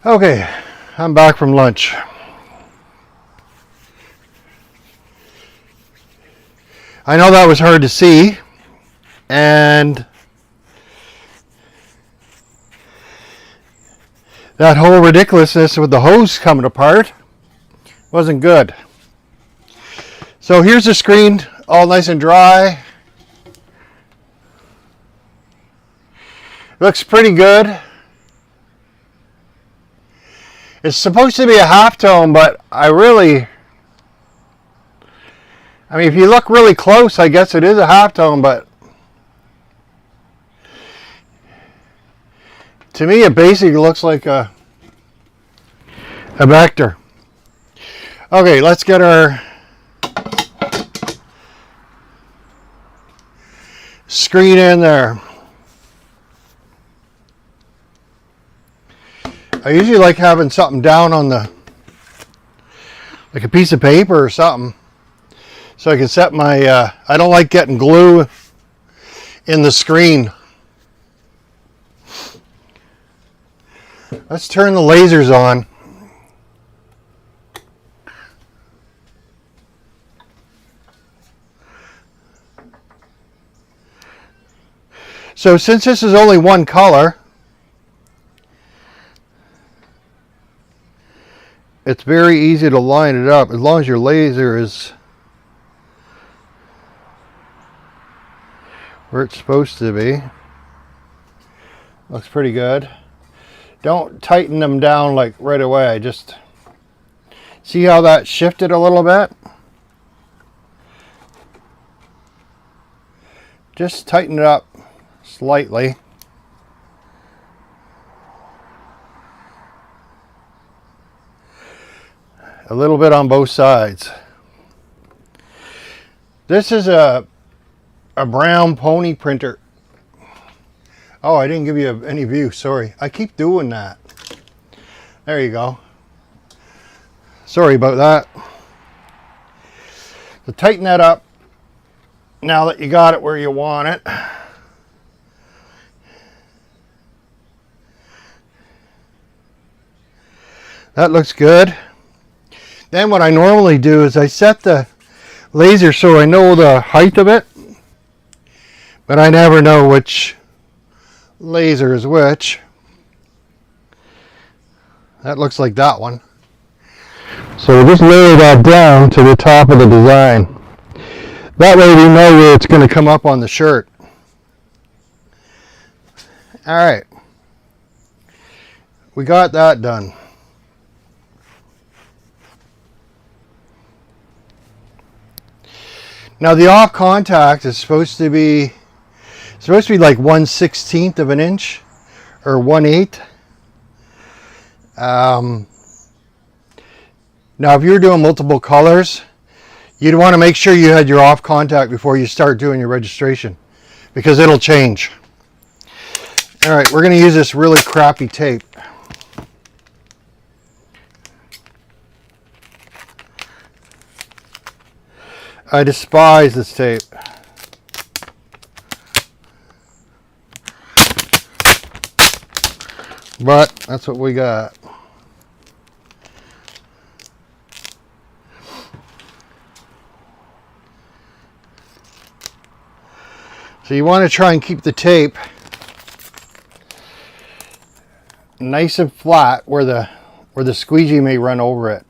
Okay, I'm back from lunch. I know that was hard to see, and that whole ridiculousness with the hose coming apart wasn't good. So here's the screen, all nice and dry. Looks pretty good. It's supposed to be a halftone, but I mean, if you look really close, I guess it is a halftone, but to me it basically looks like a vector. Okay, let's get our screen in there. I usually like having something down on like a piece of paper or something, so I can set my, I don't like getting glue in the screen. Let's turn the lasers on. So since this is only one color, it's very easy to line it up as long as your laser is where it's supposed to be. Looks pretty good. Don't tighten them down like right away. Just see how that shifted a little bit. Just tighten it up slightly. A little bit on both sides. This is a brown pony printer. Oh, I didn't give you any view, sorry. I keep doing that. There you go. Sorry about that. So tighten that up now that you got it where you want it. That looks good. Then what I normally do is I set the laser so I know the height of it, but I never know which laser is which. That looks like that one. So we'll just lower that down to the top of the design. That way we know where it's going to come up on the shirt. Alright. We got that done. Now the off contact is supposed to be like 1/16 of an inch or 1/8. Now if you're doing multiple colors, you'd want to make sure you had your off contact before you start doing your registration, because it'll change. All right, we're going to use this really crappy tape. I despise this tape. But that's what we got. So you want to try and keep the tape nice and flat where the squeegee may run over it.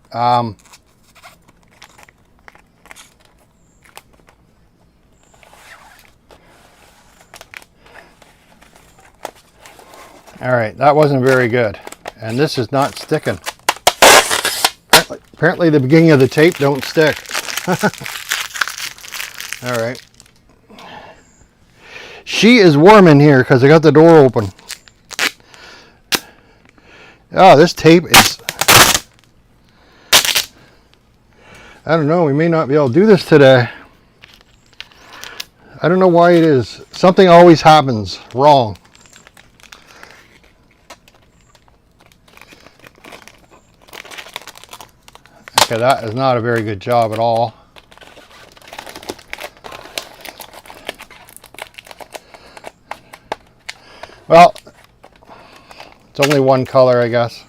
All right, that wasn't very good, and this is not sticking. Apparently the beginning of the tape don't stick. All right. She is warm in here because I got the door open. Oh, this tape is... I don't know, we may not be able to do this today. I don't know why it is. Something always happens wrong. Okay, that is not a very good job at all. Well, it's only one color, I guess.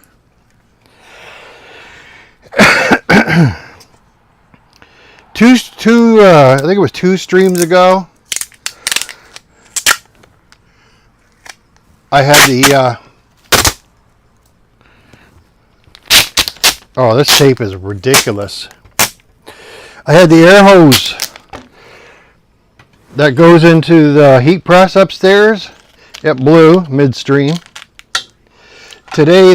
I think it was 2 streams ago, I had the, oh, this tape is ridiculous. I had the air hose that goes into the heat press upstairs. It blew midstream. Today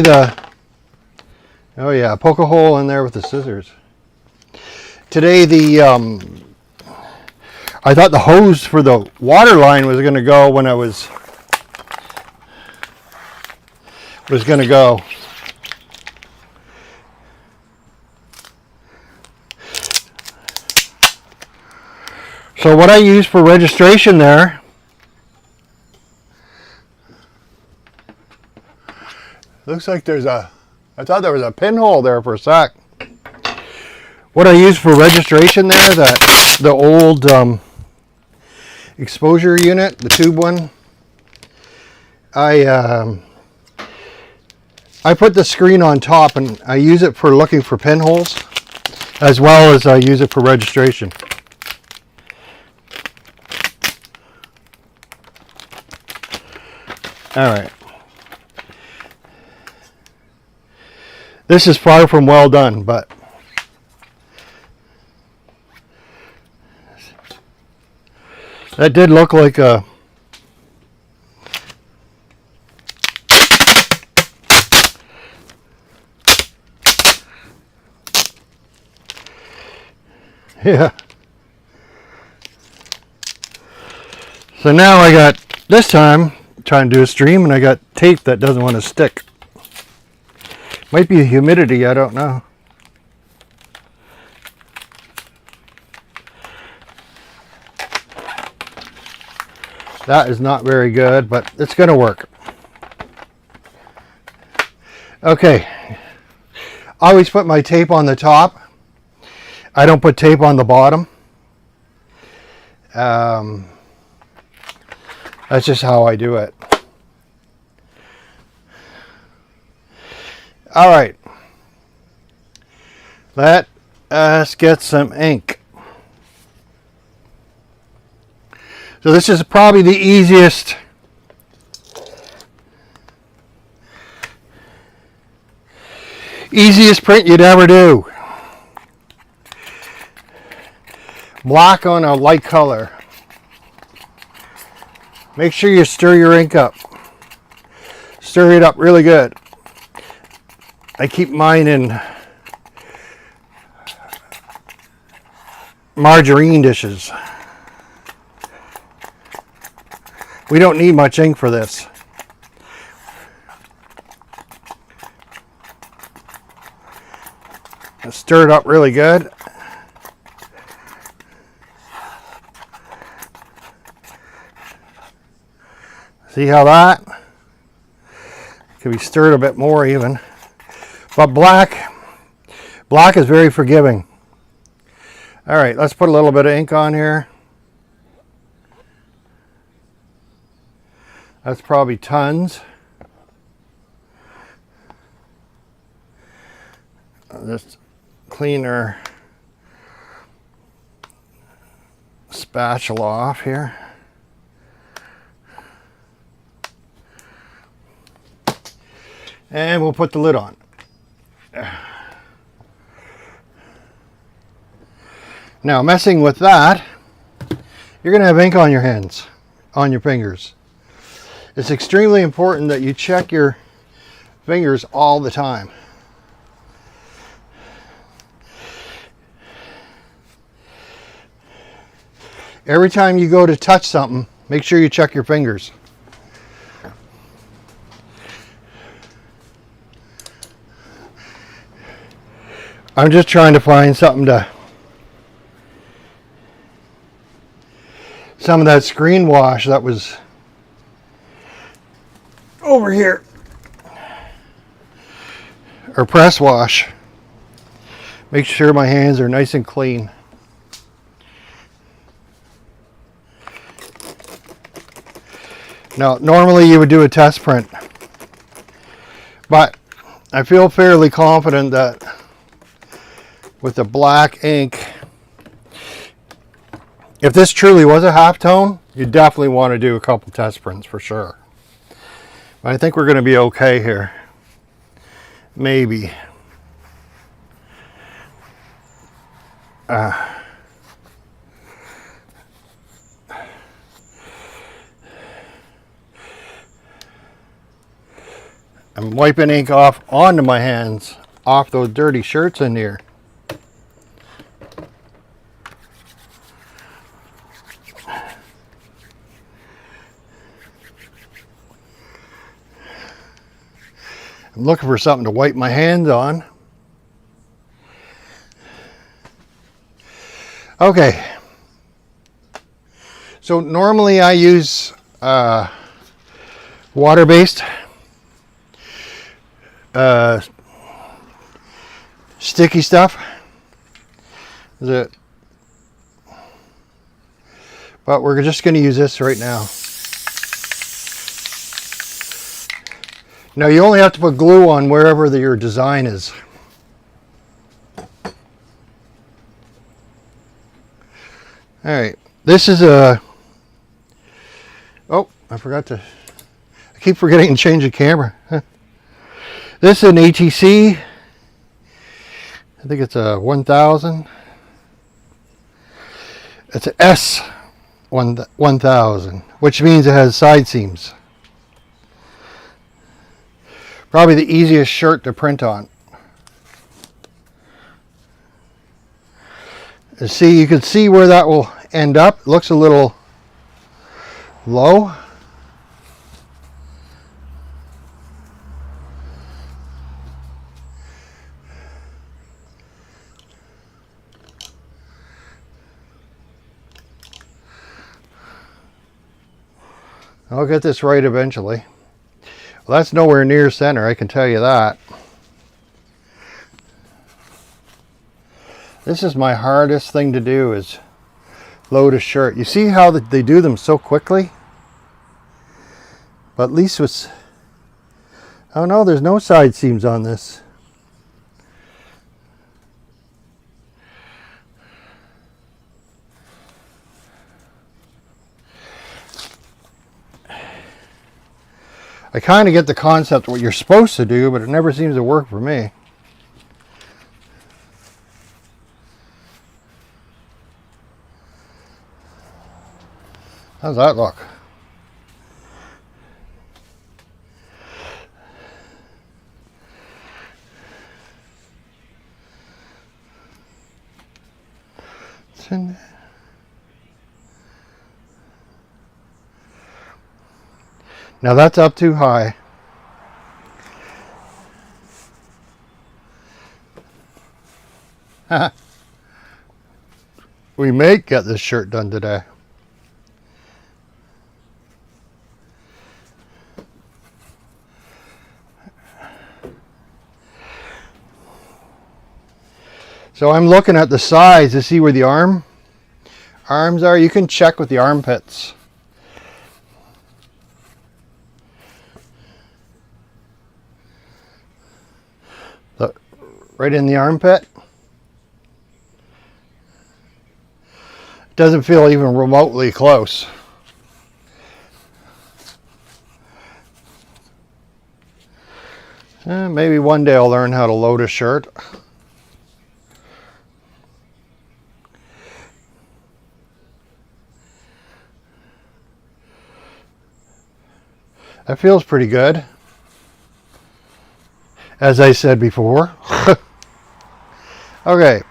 oh yeah, poke a hole in there with the scissors. Today I thought the hose for the water line was going to go when I was going to go. So what I use for registration there, looks like I thought there was a pinhole there for a sec. What I use for registration there, the old exposure unit, the tube one, I put the screen on top and I use it for looking for pinholes as well as I use it for registration. All right. This is far from well done, but that did look like a yeah. So now I got, this time trying to do a stream, and I got tape that doesn't want to stick. Might be the humidity, I don't know. That is not very good, but it's going to work. Okay. I always put my tape on the top. I don't put tape on the bottom. That's just how I do it. All right. Let us get some ink. So this is probably the easiest print you'd ever do. Black on a light color. Make sure you stir your ink up. Stir it up really good. I keep mine in margarine dishes. We don't need much ink for this. Stir it up really good. See how that can be stirred a bit more even. But black is very forgiving. All right, let's put a little bit of ink on here. That's probably tons. Just clean our spatula off here. And we'll put the lid on. Now, messing with that, you're going to have ink on your hands, on your fingers. It's extremely important that you check your fingers all the time. Every time you go to touch something, make sure you check your fingers. I'm just trying to find something to, some of that screen wash that was over here, or press wash. Make sure my hands are nice and clean. Now, normally you would do a test print, but I feel fairly confident that with the black ink. If this truly was a halftone, you definitely want to do a couple test prints for sure. But I think we're going to be okay here. Maybe. I'm wiping ink off onto my hands, off those dirty shirts in here. I'm looking for something to wipe my hands on. Okay. So normally I use water-based sticky stuff. But we're just going to use this right now. Now you only have to put glue on wherever your design is. Alright, this is a... Oh, I forgot to... I keep forgetting to change the camera. This is an ATC. I think it's a 1000. It's an S1000, which means it has side seams. Probably the easiest shirt to print on. And see, you can see where that will end up. It looks a little low. I'll get this right eventually. Well, that's nowhere near center, I can tell you that. This is my hardest thing to do, is load a shirt. You see how they do them so quickly? But at least with... Oh no, there's no side seams on this. I kind of get the concept of what you're supposed to do, but it never seems to work for me. How's that look? It's in there. Now that's up too high. We may get this shirt done today. So I'm looking at the sides to see where the arms are. You can check with the armpits. Right in the armpit. Doesn't feel even remotely close. Maybe one day I'll learn how to load a shirt. That feels pretty good. As I said before. Okay.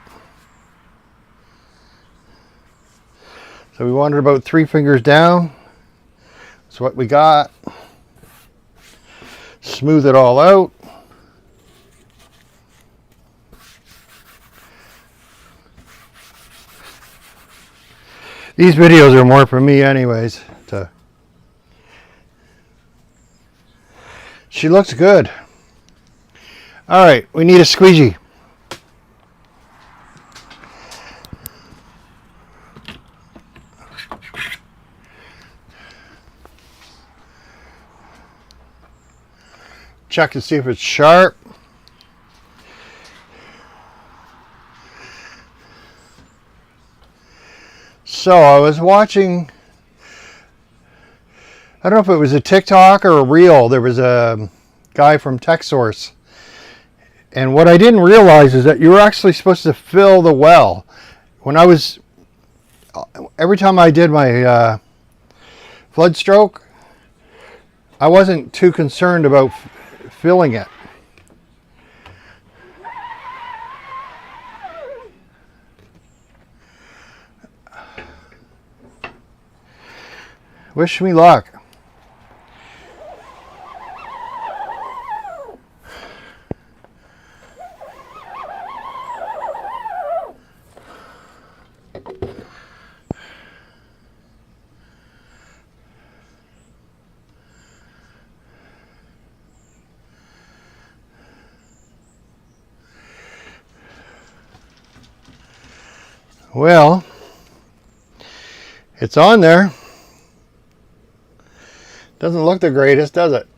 So we wanted about 3 fingers down. That's what we got. Smooth it all out. These videos are more for me anyways. She looks good. All right, we need a squeegee. Check to see if it's sharp. So I was watching, I don't know if it was a TikTok or a reel. There was a guy from TechSource. And what I didn't realize is that you're actually supposed to fill the well. Every time I did my flood stroke, I wasn't too concerned about filling it. Wish me luck. Well, it's on there. Doesn't look the greatest, does it?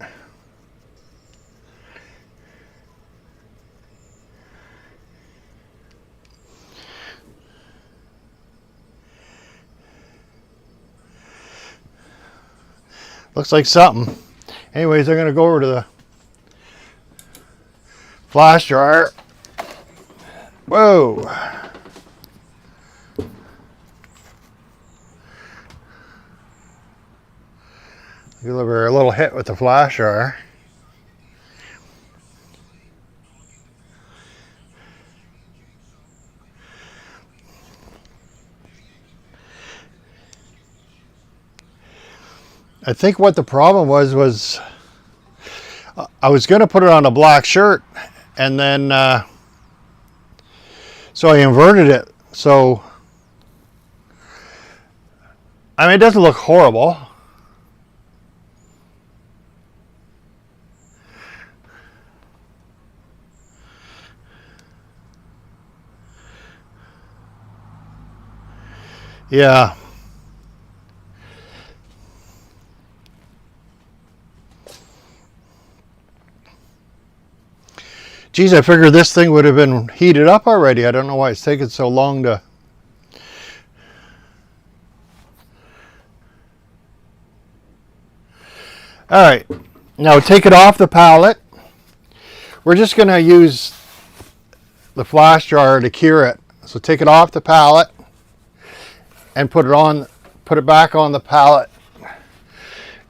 Looks like something. Anyways, I'm going to go over to the flash dryer. Whoa. Give her a little hit with the flash dryer. I think what the problem was I was going to put it on a black shirt, and then so I inverted it. So I mean, it doesn't look horrible. Yeah. Geez, I figured this thing would have been heated up already. I don't know why it's taking so long to... Alright, now take it off the pallet. We're just going to use the flash dryer to cure it. So take it off the pallet and put it back on the pallet,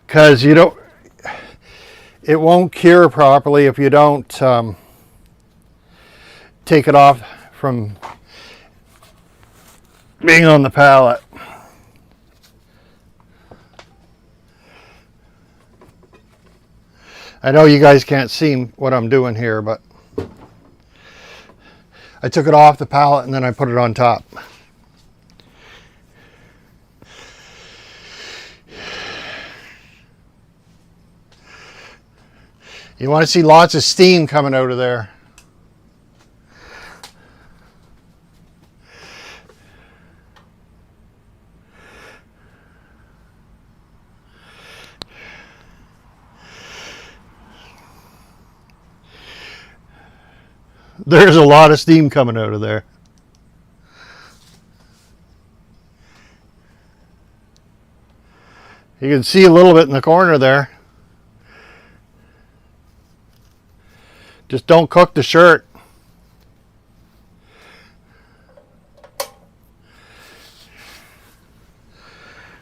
because it won't cure properly if you don't take it off from being on the pallet. I know you guys can't see what I'm doing here, but I took it off the pallet and then I put it on top. You want to see lots of steam coming out of there. There's a lot of steam coming out of there. You can see a little bit in the corner there. Just don't cook the shirt.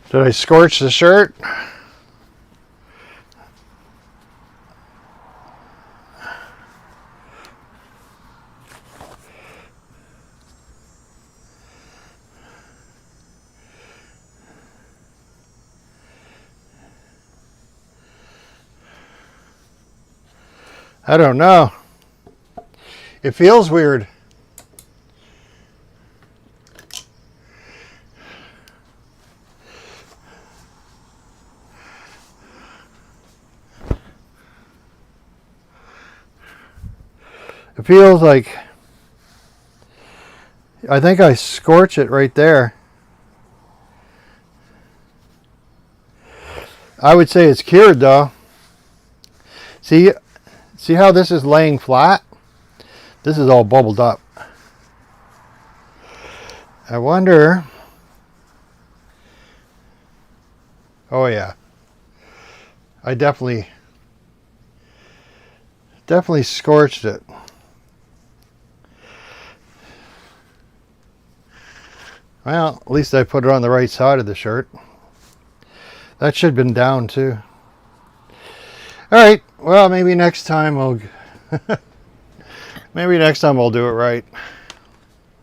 Did I scorch the shirt? I don't know. It feels weird. It feels like, I think I scorch it right there. I would say it's cured though. See how this is laying flat? This is all bubbled up. I wonder Oh yeah. I definitely scorched it. Well, at least I put it on the right side of the shirt. That should have been down too. Alright, well maybe next time I'll maybe next time I'll do it right.